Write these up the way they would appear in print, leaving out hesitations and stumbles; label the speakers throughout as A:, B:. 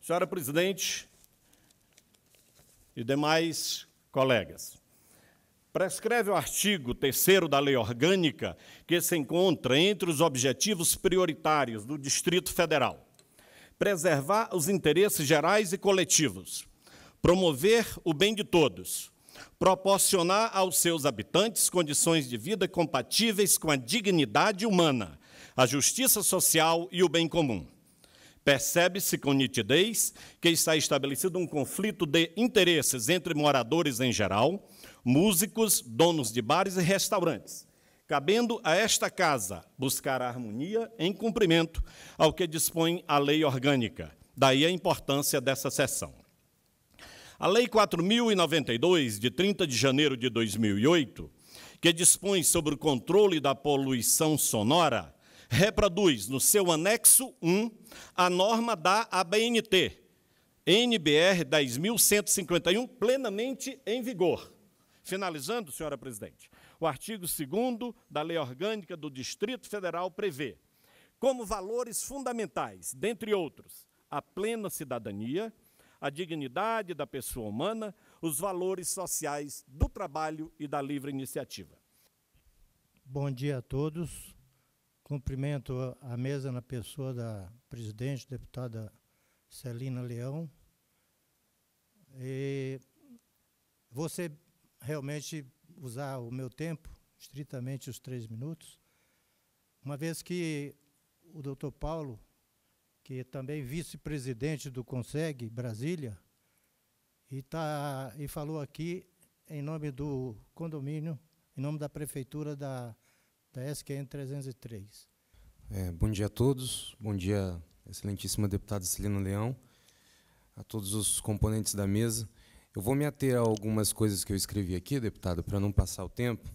A: Senhora presidente e demais colegas, prescreve o artigo 3º da Lei Orgânica que se encontra entre os objetivos prioritários do Distrito Federal: preservar os interesses gerais e coletivos, promover o bem de todos, proporcionar aos seus habitantes condições de vida compatíveis com a dignidade humana, a justiça social e o bem comum. Percebe-se com nitidez que está estabelecido um conflito de interesses entre moradores em geral, músicos, donos de bares e restaurantes, cabendo a esta Casa buscar a harmonia em cumprimento ao que dispõe a Lei Orgânica. Daí a importância dessa sessão. A Lei 4.092, de 30 de janeiro de 2008, que dispõe sobre o controle da poluição sonora, reproduz no seu anexo 1 a norma da ABNT, NBR 10.151, plenamente em vigor. Finalizando, senhora presidente, o artigo 2º da Lei Orgânica do Distrito Federal prevê, como valores fundamentais, dentre outros, a plena cidadania, a dignidade da pessoa humana, os valores sociais do trabalho e da livre iniciativa.
B: Bom dia a todos. Cumprimento a mesa na pessoa da presidente, deputada Celina Leão. E vou realmente usar o meu tempo, estritamente os 3 minutos, uma vez que o doutor Paulo, que é também vice-presidente do CONSEG Brasília, e falou aqui em nome do condomínio, em nome da prefeitura da SQN 303.
C: Bom dia a todos, bom dia, excelentíssima deputada Celina Leão, a todos os componentes da mesa. Eu vou me ater a algumas coisas que eu escrevi aqui, deputada, para não passar o tempo.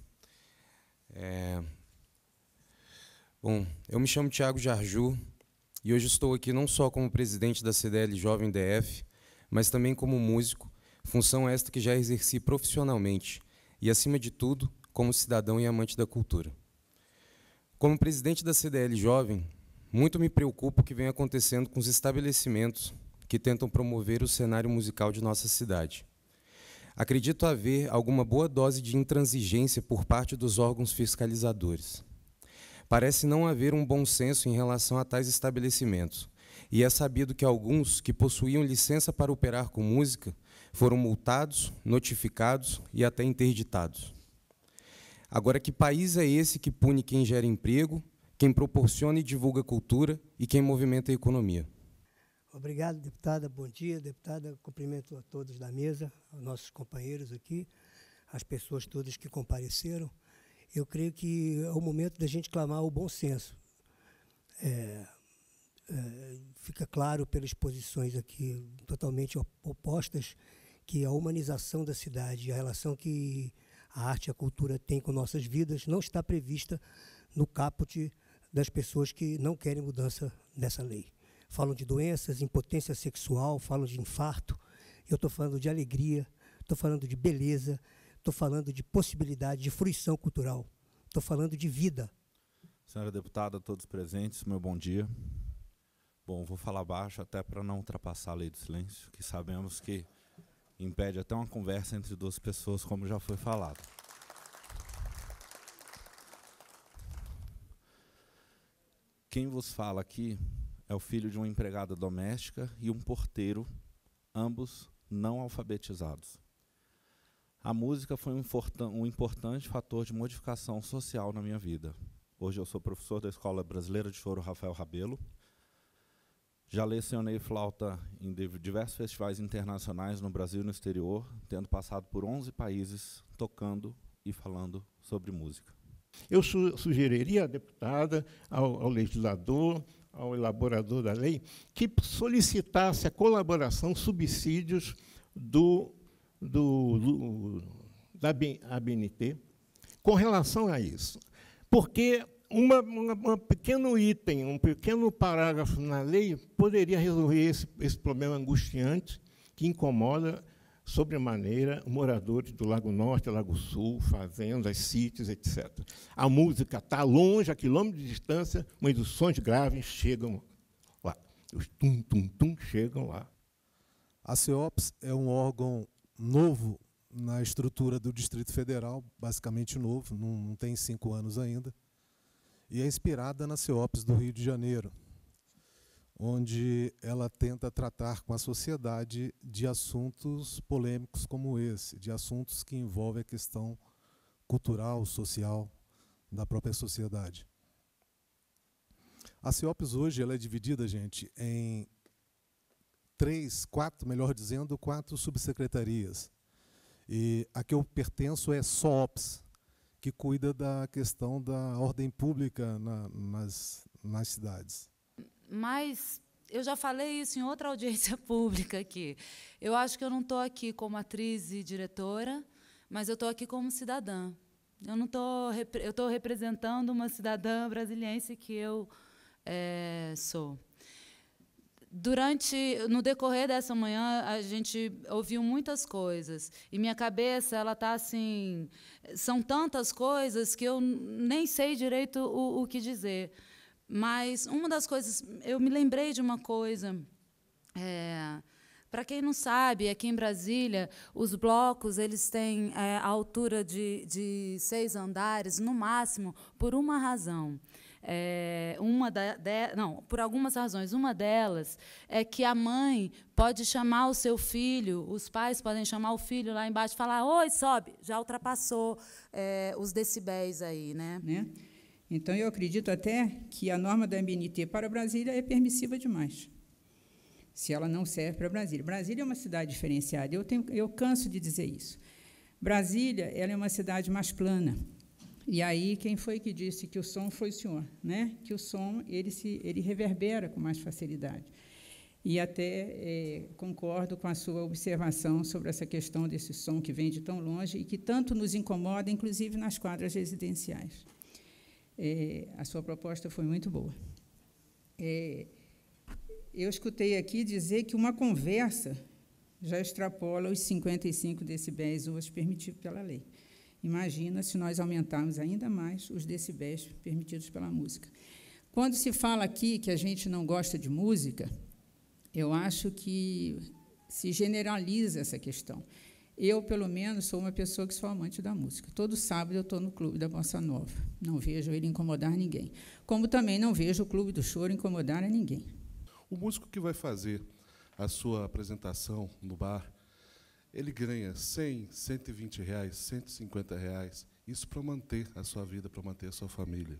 C: Bom, eu me chamo Tiago Jarju e hoje estou aqui não só como presidente da CDL Jovem DF, mas também como músico, função esta que já exerci profissionalmente e, acima de tudo, como cidadão e amante da cultura. Como presidente da CDL Jovem, muito me preocupa o que vem acontecendo com os estabelecimentos que tentam promover o cenário musical de nossa cidade. Acredito haver alguma boa dose de intransigência por parte dos órgãos fiscalizadores. Parece não haver um bom senso em relação a tais estabelecimentos, e é sabido que alguns que possuíam licença para operar com música foram multados, notificados e até interditados. Agora, que país é esse que pune quem gera emprego, quem proporciona e divulga cultura e quem movimenta a economia?
D: Obrigado, deputada. Bom dia, deputada. Cumprimento a todos da mesa, aos nossos companheiros aqui, as pessoas todas que compareceram. Eu creio que é o momento da gente clamar o bom senso. Fica claro pelas posições aqui totalmente opostas que a humanização da cidade, a relação que a arte e a cultura têm com nossas vidas, não está prevista no caput das pessoas que não querem mudança nessa lei. Falam de doenças, impotência sexual, falam de infarto. Eu estou falando de alegria, estou falando de beleza, estou falando de possibilidade, de fruição cultural. Estou falando de vida.
E: Senhora deputada, todos presentes, meu bom dia. Bom, vou falar baixo até para não ultrapassar a lei do silêncio, que sabemos que impede até uma conversa entre 2 pessoas, como já foi falado. Quem vos fala aqui é o filho de uma empregada doméstica e um porteiro, ambos não alfabetizados. A música foi um importante fator de modificação social na minha vida. Hoje eu sou professor da Escola Brasileira de Choro Rafael Rabelo. Já lecionei flauta em diversos festivais internacionais no Brasil e no exterior, tendo passado por 11 países, tocando e falando sobre música.
F: Eu sugeriria à deputada, ao legislador, ao elaborador da lei, que solicitasse a colaboração, subsídios da ABNT com relação a isso. Porque um pequeno item, um pequeno parágrafo na lei poderia resolver esse problema angustiante que incomoda sobremaneira moradores do Lago Norte, Lago Sul, fazendas, sítios, etc. A música está longe, a quilômetros de distância, mas os sons graves chegam lá. Os tum-tum-tum chegam lá.
G: A CEOPS é um órgão novo na estrutura do Distrito Federal, basicamente novo, não tem 5 anos ainda, e é inspirada na CEOPS do Rio de Janeiro, onde ela tenta tratar com a sociedade de assuntos polêmicos como esse, de assuntos que envolvem a questão cultural, social da própria sociedade. A CEOPS hoje ela é dividida, gente, em 4 subsecretarias. E a que eu pertenço é SOPS, que cuida da questão da ordem pública nas cidades.
H: Mas eu já falei isso em outra audiência pública aqui. Eu acho que eu não estou aqui como atriz e diretora, mas eu estou aqui como cidadã. Eu estou representando uma cidadã brasiliense que eu sou. No decorrer dessa manhã, a gente ouviu muitas coisas. E minha cabeça, ela está assim... São tantas coisas que eu nem sei direito o que dizer. Mas uma das coisas... Eu me lembrei de uma coisa... Para quem não sabe, aqui em Brasília, os blocos eles têm a altura de 6 andares, no máximo, por uma razão. Por algumas razões. Uma delas é que a mãe pode chamar o seu filho, os pais podem chamar o filho lá embaixo e falar: oi, sobe, já ultrapassou os decibéis aí, né?
I: Então, eu acredito até que a norma da ABNT para Brasília é permissiva demais, se ela não serve para Brasília. Brasília é uma cidade diferenciada, eu canso de dizer isso. Brasília ela é uma cidade mais plana. E aí, quem foi que disse que o som foi o senhor, né? Que o som ele reverbera com mais facilidade. E até concordo com a sua observação sobre essa questão desse som que vem de tão longe e que tanto nos incomoda, inclusive nas quadras residenciais. A sua proposta foi muito boa. Eu escutei aqui dizer que uma conversa já extrapola os 55 decibéis hoje permitidos pela lei. Imagina se nós aumentarmos ainda mais os decibéis permitidos pela música. Quando se fala aqui que a gente não gosta de música, eu acho que se generaliza essa questão. Eu, pelo menos, sou uma pessoa que sou amante da música. Todo sábado eu estou no Clube da Bossa Nova. Não vejo ele incomodar ninguém. Como também não vejo o Clube do Choro incomodar a ninguém.
J: O músico que vai fazer a sua apresentação no bar, ele ganha 100, 120 reais, 150 reais, isso para manter a sua vida, para manter a sua família,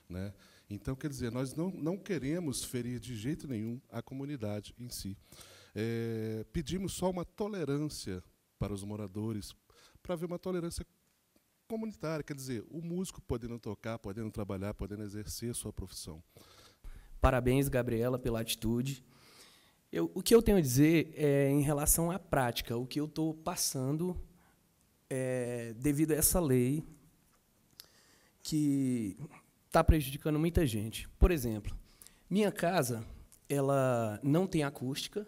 J: né? Então, quer dizer, nós não queremos ferir de jeito nenhum a comunidade em si. Pedimos só uma tolerância para os moradores, para haver uma tolerância comunitária, quer dizer, o músico podendo tocar, podendo trabalhar, podendo exercer sua profissão.
K: Parabéns, Gabriela, pela atitude. O que eu tenho a dizer é em relação à prática, o que eu estou passando devido a essa lei que está prejudicando muita gente. Por exemplo, minha casa ela não tem acústica.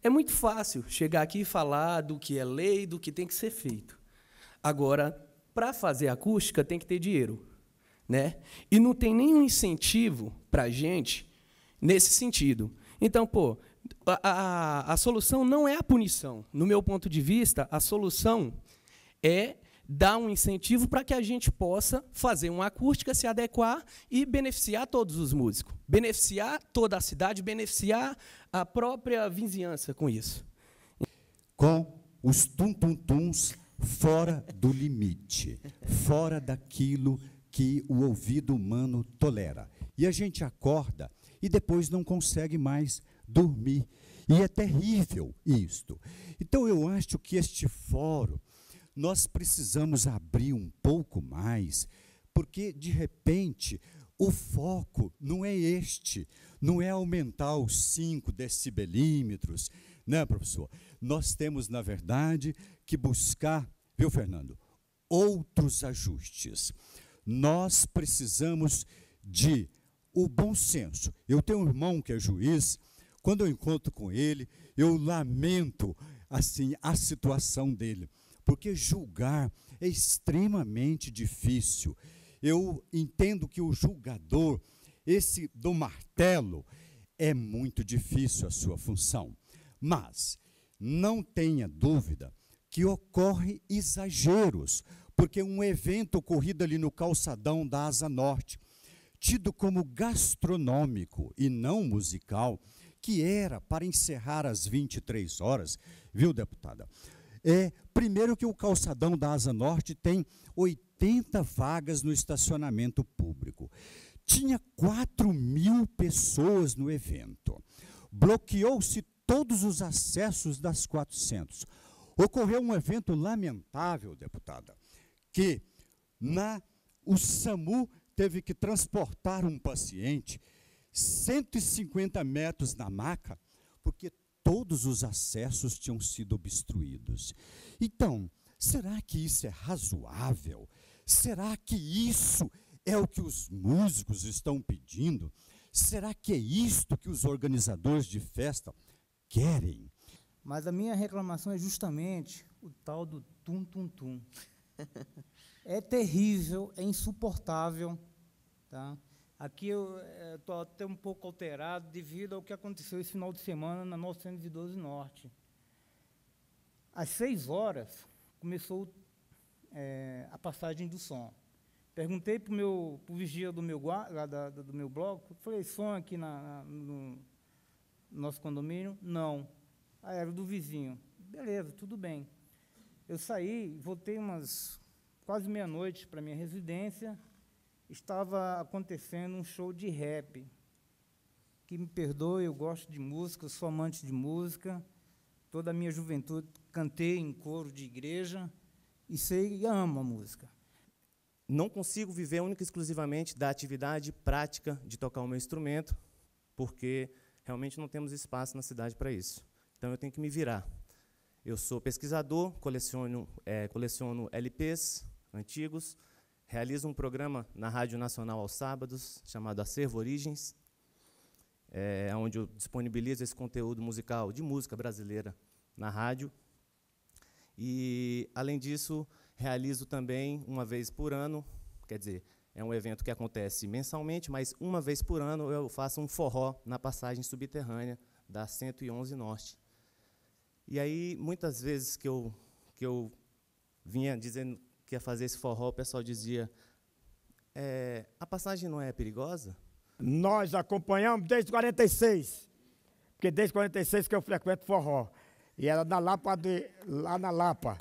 K: É muito fácil chegar aqui e falar do que é lei, do que tem que ser feito. Agora, para fazer acústica, tem que ter dinheiro, né? E não tem nenhum incentivo para a gente nesse sentido. Então, a solução não é a punição. No meu ponto de vista, a solução é dar um incentivo para que a gente possa fazer uma acústica, se adequar e beneficiar todos os músicos, beneficiar toda a cidade, beneficiar a própria vizinhança com isso.
L: Com os tum-tum-tuns fora do limite, fora daquilo que o ouvido humano tolera. E a gente acorda e depois não consegue mais dormir. E é terrível isto. Então, eu acho que este fórum, nós precisamos abrir um pouco mais, porque, de repente, o foco não é este, não é aumentar os 5 decibelímetros, né, professor? Nós temos, na verdade, que buscar, viu, Fernando, outros ajustes. Nós precisamos de o bom senso. Eu tenho um irmão que é juiz. Quando eu encontro com ele, eu lamento assim a situação dele, porque julgar é extremamente difícil. Eu entendo que o julgador, esse do martelo, é muito difícil a sua função. Mas não tenha dúvida que ocorre exageros, porque um evento ocorrido ali no calçadão da Asa Norte, tido como gastronômico e não musical, que era para encerrar às 23 horas, viu, deputada? Primeiro que o calçadão da Asa Norte tem 80 vagas no estacionamento público. Tinha 4.000 pessoas no evento. Bloqueou-se todos os acessos das 400. Ocorreu um evento lamentável, deputada, que o SAMU teve que transportar um paciente 150 metros na maca, porque todos os acessos tinham sido obstruídos. Então, será que isso é razoável? Será que isso é o que os músicos estão pedindo? Será que é isto que os organizadores de festa querem?
M: Mas a minha reclamação é justamente o tal do tum-tum-tum. É terrível, é insuportável. Tá? Aqui eu estou até um pouco alterado devido ao que aconteceu esse final de semana na 912 Norte. Às 6 horas, começou a passagem do som. Perguntei para o vigia do meu bloco, falei, som aqui no nosso condomínio? Não. Era do vizinho. Beleza, tudo bem. Eu saí, voltei quase meia-noite para minha residência, estava acontecendo um show de rap. Que me perdoe, eu gosto de música, eu sou amante de música, toda a minha juventude cantei em coro de igreja e sei e amo a música.
N: Não consigo viver única e exclusivamente da atividade prática de tocar o meu instrumento, porque realmente não temos espaço na cidade para isso. Então, eu tenho que me virar. Eu sou pesquisador, coleciono LPs antigos, realizo um programa na Rádio Nacional aos sábados, chamado Acervo Origens, onde eu disponibilizo esse conteúdo musical de música brasileira na rádio. E, além disso, realizo também, uma vez por ano, quer dizer, é um evento que acontece mensalmente, mas uma vez por ano eu faço um forró na passagem subterrânea da 111 Norte. E aí, muitas vezes que eu vinha dizendo que ia fazer esse forró, o pessoal dizia, a passagem não é perigosa?
O: Nós acompanhamos desde 46, porque desde 46 que eu frequento forró. E era lá na Lapa.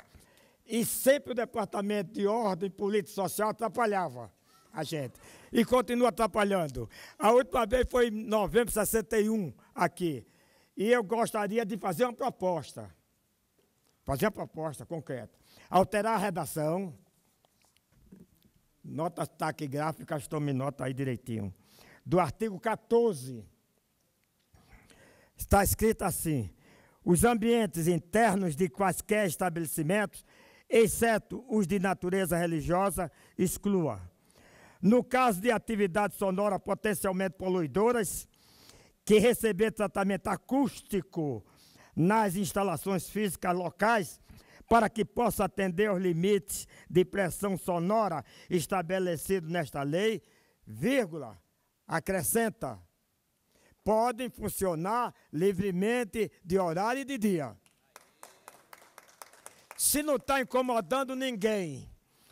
O: E sempre o Departamento de Ordem Política e Social atrapalhava a gente. E continua atrapalhando. A última vez foi em novembro de 61, aqui. E eu gostaria de fazer uma proposta concreta. Alterar a redação, notas taquigráficas, tome nota aí direitinho, do artigo 14. Está escrito assim, os ambientes internos de quaisquer estabelecimentos, exceto os de natureza religiosa, exclua. No caso de atividades sonoras potencialmente poluidoras, que receber tratamento acústico nas instalações físicas locais, para que possa atender aos limites de pressão sonora estabelecidos nesta lei, vírgula, acrescenta, podem funcionar livremente de horário e de dia. Se não está incomodando ninguém,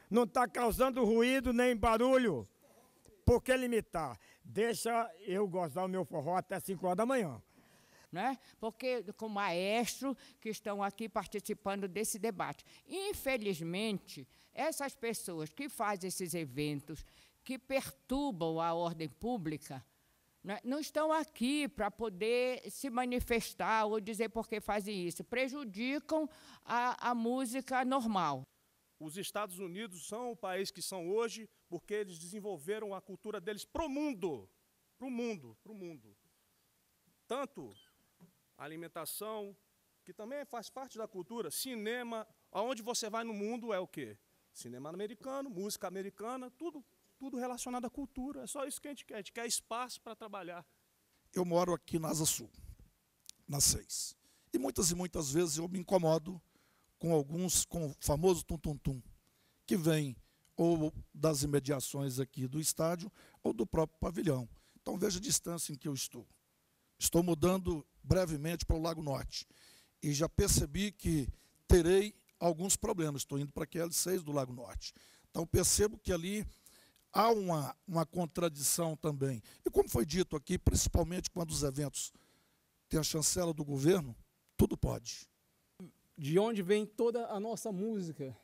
O: não está causando ruído nem barulho, por que limitar? Deixa eu gozar o meu forró até 5 horas da manhã.
P: Né? Porque com maestros que estão aqui participando desse debate. Infelizmente, essas pessoas que fazem esses eventos, que perturbam a ordem pública, né, não estão aqui para poder se manifestar ou dizer por que fazem isso. Prejudicam a música normal.
Q: Os Estados Unidos são o país que são hoje porque eles desenvolveram a cultura deles para o mundo. Para o mundo, para o mundo. Tanto a alimentação, que também faz parte da cultura, cinema, aonde você vai no mundo é o quê? Cinema americano, música americana, tudo relacionado à cultura. É só isso que a gente quer espaço para trabalhar.
R: Eu moro aqui na Asa Sul, na 6. E muitas vezes eu me incomodo com o famoso tum-tum-tum, que vem ou das imediações aqui do estádio ou do próprio pavilhão. Então veja a distância em que eu estou. Estou mudando brevemente para o Lago Norte. e já percebi que terei alguns problemas. Estou indo para a QL6 do Lago Norte. Então, percebo que ali há uma contradição também. E como foi dito aqui, principalmente quando os eventos têm a chancela do governo, tudo pode.
S: De onde vem toda a nossa música?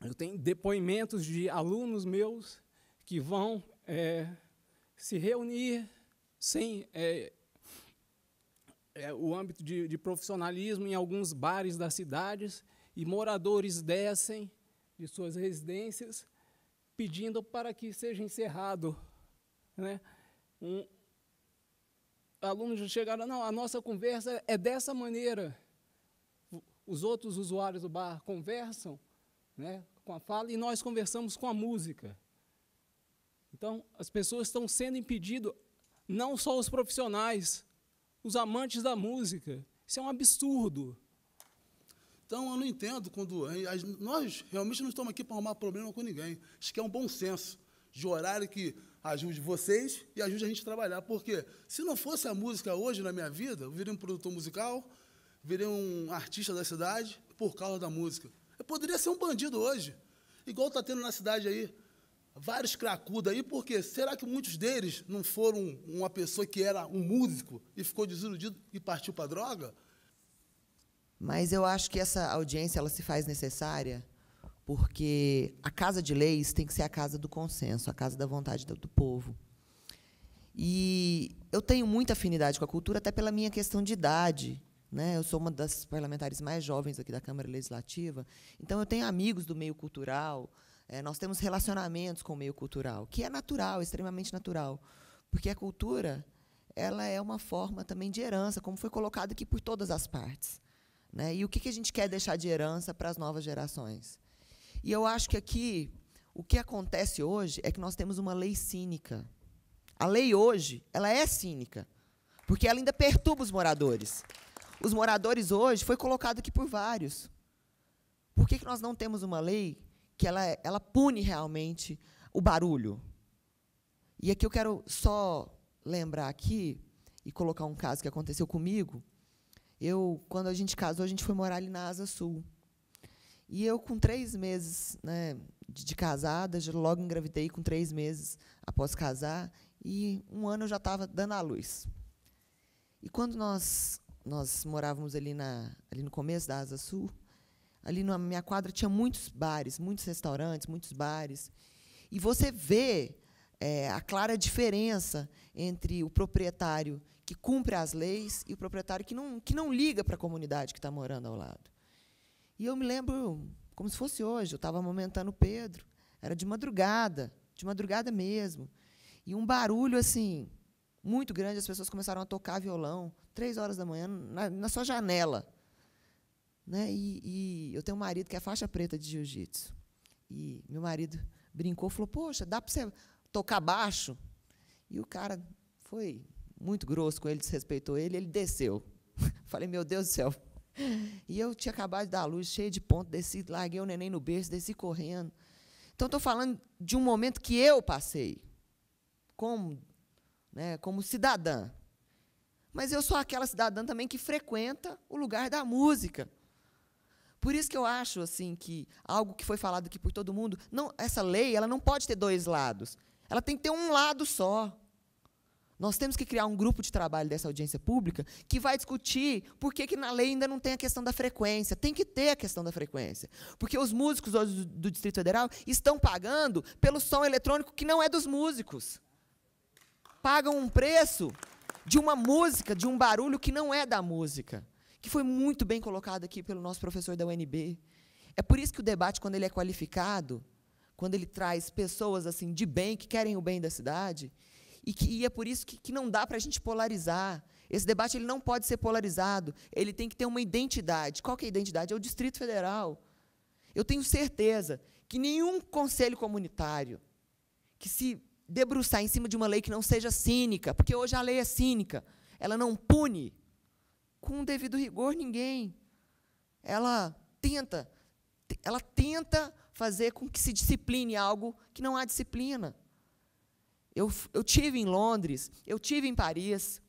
S: Eu tenho depoimentos de alunos meus que vão se reunir sem o âmbito de profissionalismo em alguns bares das cidades, e moradores descem de suas residências pedindo para que seja encerrado, né? Alunos já chegaram, não, a nossa conversa é dessa maneira. Os outros usuários do bar conversam, né, com a fala, e nós conversamos com a música. Então, as pessoas estão sendo impedidas, não só os profissionais, os amantes da música. Isso é um absurdo.
T: Então, eu não entendo quando... Nós realmente não estamos aqui para arrumar problema com ninguém. Acho que é um bom senso de horário que ajude vocês e ajude a gente a trabalhar. Porque se não fosse a música hoje na minha vida, eu virei um produtor musical, virei um artista da cidade por causa da música. Eu poderia ser um bandido hoje, igual está tendo na cidade aí. Vários cracudos aí, porque será que muitos deles não foram uma pessoa que era um músico e ficou desiludido e partiu para a droga?
U: Mas eu acho que essa audiência ela se faz necessária porque a Casa de Leis tem que ser a casa do consenso, a casa da vontade do povo. E eu tenho muita afinidade com a cultura, até pela minha questão de idade, né? Eu sou uma das parlamentares mais jovens aqui da Câmara Legislativa, então eu tenho amigos do meio cultural, nós temos relacionamentos com o meio cultural, que é natural, extremamente natural, porque a cultura ela é uma forma também de herança, como foi colocado aqui por todas as partes, né? E o que a gente quer deixar de herança para as novas gerações? E eu acho que aqui, o que acontece hoje é que nós temos uma lei cínica. A lei hoje, ela é cínica, porque ela ainda perturba os moradores. Os moradores hoje, foi colocado aqui por vários. Por que nós não temos uma lei que ela pune realmente o barulho? E aqui eu quero só lembrar aqui, e colocar um caso que aconteceu comigo. Quando a gente casou, a gente foi morar ali na Asa Sul. E eu, com 3 meses, né, de casada, já logo engravidei com 3 meses após casar, e 1 ano eu já estava dando à luz. E quando nós morávamos ali no começo da Asa Sul, ali na minha quadra tinha muitos bares, muitos restaurantes, muitos bares. E você vê a clara diferença entre o proprietário que cumpre as leis e o proprietário que não liga para a comunidade que está morando ao lado. E eu me lembro, como se fosse hoje, eu estava amamentando o Pedro, era de madrugada mesmo, e um barulho assim muito grande, as pessoas começaram a tocar violão, 3 horas da manhã, na sua janela. Né? E eu tenho um marido que é faixa preta de jiu-jitsu, e meu marido brincou, falou, poxa, dá para você tocar baixo? E o cara foi muito grosso com ele, desrespeitou ele, ele desceu. Falei, meu Deus do céu. E eu tinha acabado de dar a luz, cheia de ponto, desci, larguei o neném no berço, desci correndo. Então, estou falando de um momento que eu passei, como cidadã. Mas eu sou aquela cidadã também que frequenta o lugar da música. Por isso que eu acho assim, que algo que foi falado aqui por todo mundo, essa lei ela não pode ter 2 lados. Ela tem que ter um lado só. Nós temos que criar um grupo de trabalho dessa audiência pública que vai discutir por que na lei ainda não tem a questão da frequência. Tem que ter a questão da frequência. Porque os músicos hoje do Distrito Federal estão pagando pelo som eletrônico que não é dos músicos. Pagam um preço de uma música, de um barulho que não é da música, que foi muito bem colocado aqui pelo nosso professor da UNB. É por isso que o debate, quando ele é qualificado, quando ele traz pessoas assim de bem, que querem o bem da cidade, e é por isso que não dá para a gente polarizar. Esse debate ele não pode ser polarizado, ele tem que ter uma identidade. Qual que é a identidade? É o Distrito Federal. Eu tenho certeza que nenhum conselho comunitário que se debruçar em cima de uma lei que não seja cínica, porque hoje a lei é cínica, ela não pune com o devido rigor ninguém. Ela tenta fazer com que se discipline algo que não há disciplina. Eu tive em Londres, eu tive em Paris,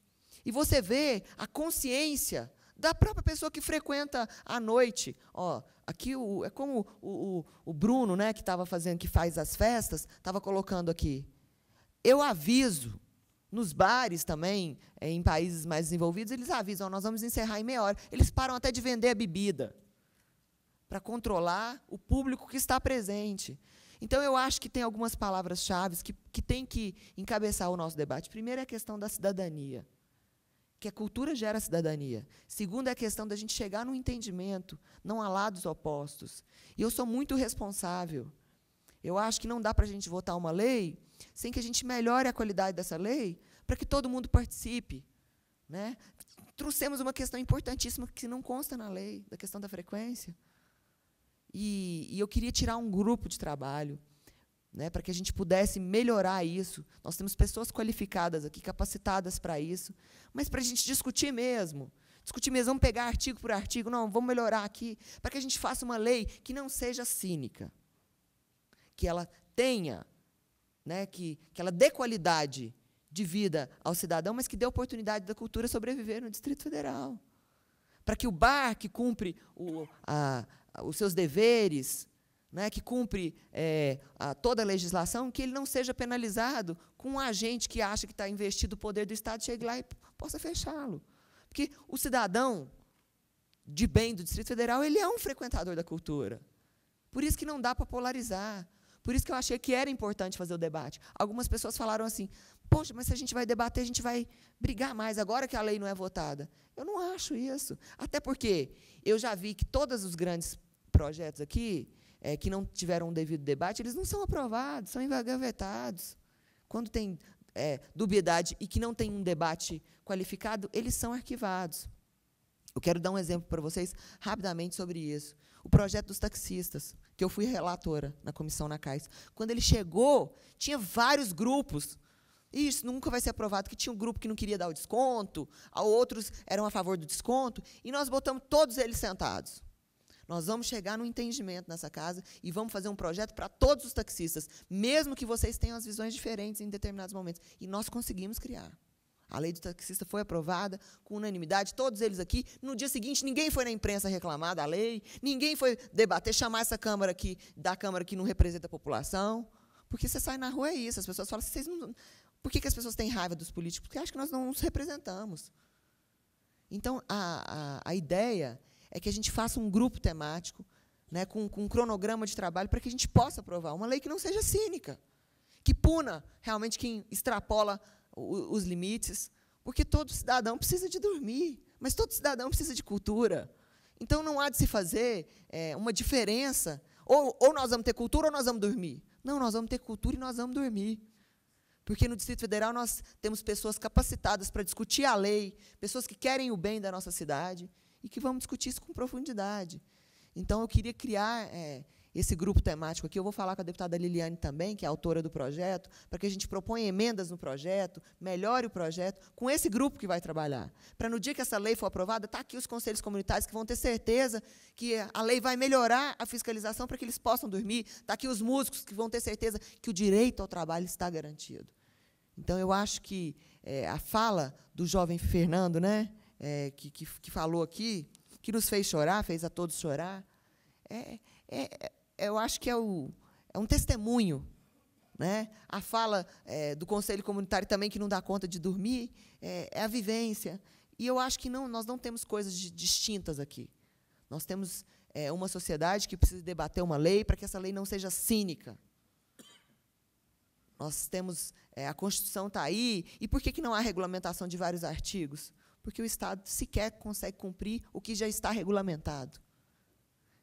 U: E você vê a consciência da própria pessoa que frequenta à noite. Ó, aqui é como o Bruno, né, que faz as festas, estava colocando aqui. Eu aviso, nos bares também, em países mais desenvolvidos, eles avisam, nós vamos encerrar em meia hora. Eles param até de vender a bebida, para controlar o público que está presente. Então, eu acho que tem algumas palavras-chave que tem que encabeçar o nosso debate. Primeiro é a questão da cidadania, que a cultura gera cidadania. Segundo é a questão da gente chegar num entendimento, não a lados opostos. E eu sou muito responsável. Eu acho que não dá para a gente votar uma lei sem que a gente melhore a qualidade dessa lei para que todo mundo participe. Né? Trouxemos uma questão importantíssima que não consta na lei, da questão da frequência. E eu queria tirar um grupo de trabalho, né, para que a gente pudesse melhorar isso. Nós temos pessoas qualificadas aqui, capacitadas para isso, mas para a gente discutir mesmo, vamos pegar artigo por artigo, não, vamos melhorar aqui, para que a gente faça uma lei que não seja cínica, que ela tenha, né, que ela dê qualidade de vida ao cidadão, mas que dê oportunidade da cultura sobreviver no Distrito Federal. Para que o bar que cumpre os seus deveres, né, que cumpre toda a legislação, que ele não seja penalizado com um agente que acha que está investido o poder do Estado, chegue lá e possa fechá-lo. Porque o cidadão de bem do Distrito Federal, ele é um frequentador da cultura. Por isso que não dá para polarizar. Por isso que eu achei que era importante fazer o debate. Algumas pessoas falaram assim, poxa, mas se a gente vai debater, a gente vai brigar mais, agora que a lei não é votada. Eu não acho isso. Até porque eu já vi que todos os grandes projetos aqui, que não tiveram um devido debate, eles não são aprovados, são engavetados. Quando tem dubiedade e que não tem um debate qualificado, eles são arquivados. Eu quero dar um exemplo para vocês, rapidamente, sobre isso. O projeto dos taxistas, que eu fui relatora na comissão na CAIS. Quando ele chegou, tinha vários grupos. E isso nunca vai ser aprovado, que tinha um grupo que não queria dar o desconto, outros eram a favor do desconto, e nós botamos todos eles sentados. Nós vamos chegar num entendimento nessa casa e vamos fazer um projeto para todos os taxistas, mesmo que vocês tenham as visões diferentes em determinados momentos. E nós conseguimos criar. A lei do taxista foi aprovada com unanimidade, todos eles aqui. No dia seguinte, ninguém foi na imprensa reclamar da lei, ninguém foi debater, chamar essa Câmara aqui, da Câmara que não representa a população. Porque você sai na rua, é isso. As pessoas falam, vocês não... Por que as pessoas têm raiva dos políticos? Porque acham que nós não nos representamos. Então, a ideia é que a gente faça um grupo temático, né, com um cronograma de trabalho, para que a gente possa aprovar uma lei que não seja cínica, que puna realmente quem extrapola os limites, porque todo cidadão precisa de dormir, mas todo cidadão precisa de cultura. Então, não há de se fazer uma diferença, ou nós vamos ter cultura ou nós vamos dormir. Não, nós vamos ter cultura e nós vamos dormir. Porque no Distrito Federal nós temos pessoas capacitadas para discutir a lei, pessoas que querem o bem da nossa cidade, e que vamos discutir isso com profundidade. Então, eu queria criar esse grupo temático aqui. Eu vou falar com a deputada Liliane também, que é a autora do projeto, para que a gente proponha emendas no projeto, melhore o projeto, com esse grupo que vai trabalhar. Para, no dia que essa lei for aprovada, tá aqui os conselhos comunitários que vão ter certeza que a lei vai melhorar a fiscalização para que eles possam dormir. Está aqui os músicos que vão ter certeza que o direito ao trabalho está garantido. Então, eu acho que a fala do jovem Fernando, né, que falou aqui, que nos fez chorar, fez a todos chorar, eu acho que é um testemunho. Né? A fala do Conselho Comunitário também, que não dá conta de dormir, é a vivência. E eu acho que nós não temos coisas distintas aqui. Nós temos uma sociedade que precisa debater uma lei para que essa lei não seja cínica. Nós temos... a Constituição está aí. E por que não há regulamentação de vários artigos? Porque o Estado sequer consegue cumprir o que já está regulamentado.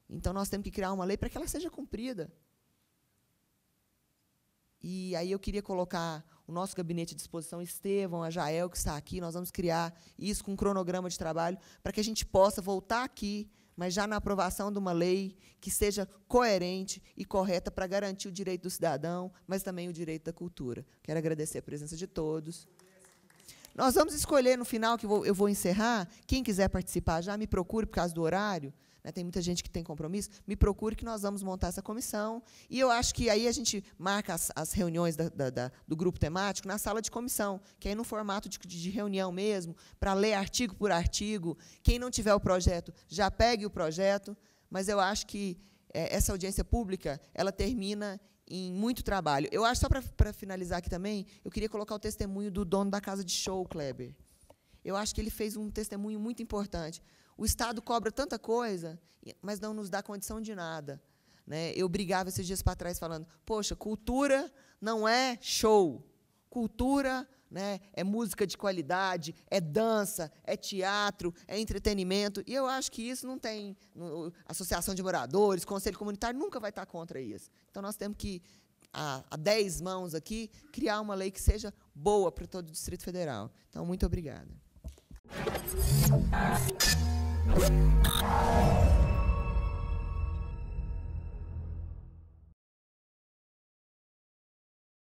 U: Então, nós temos que criar uma lei para que ela seja cumprida. E aí eu queria colocar o nosso gabinete à disposição, Estevão, a Jael, que está aqui, nós vamos criar isso com um cronograma de trabalho para que a gente possa voltar aqui, mas já na aprovação de uma lei que seja coerente e correta para garantir o direito do cidadão, mas também o direito da cultura. Quero agradecer a presença de todos. Nós vamos escolher, no final, que eu vou encerrar, quem quiser participar já me procure por causa do horário, né, tem muita gente que tem compromisso, me procure que nós vamos montar essa comissão. E eu acho que aí a gente marca as reuniões do grupo temático na sala de comissão, que é no formato de reunião mesmo, para ler artigo por artigo. Quem não tiver o projeto, já pegue o projeto. Mas eu acho que essa audiência pública ela termina em muito trabalho. Eu acho, só para finalizar aqui também, eu queria colocar o testemunho do dono da casa de show, Kleber. Eu acho que ele fez um testemunho muito importante. O Estado cobra tanta coisa, mas não nos dá condição de nada, né? Eu brigava esses dias para trás falando, poxa, cultura não é show. Cultura, né, é música de qualidade, é dança, é teatro, é entretenimento. E eu acho que isso não tem... Associação de moradores, conselho comunitário, nunca vai estar contra isso. Então, nós temos que, a 10 mãos aqui, criar uma lei que seja boa para todo o Distrito Federal. Então, muito obrigada.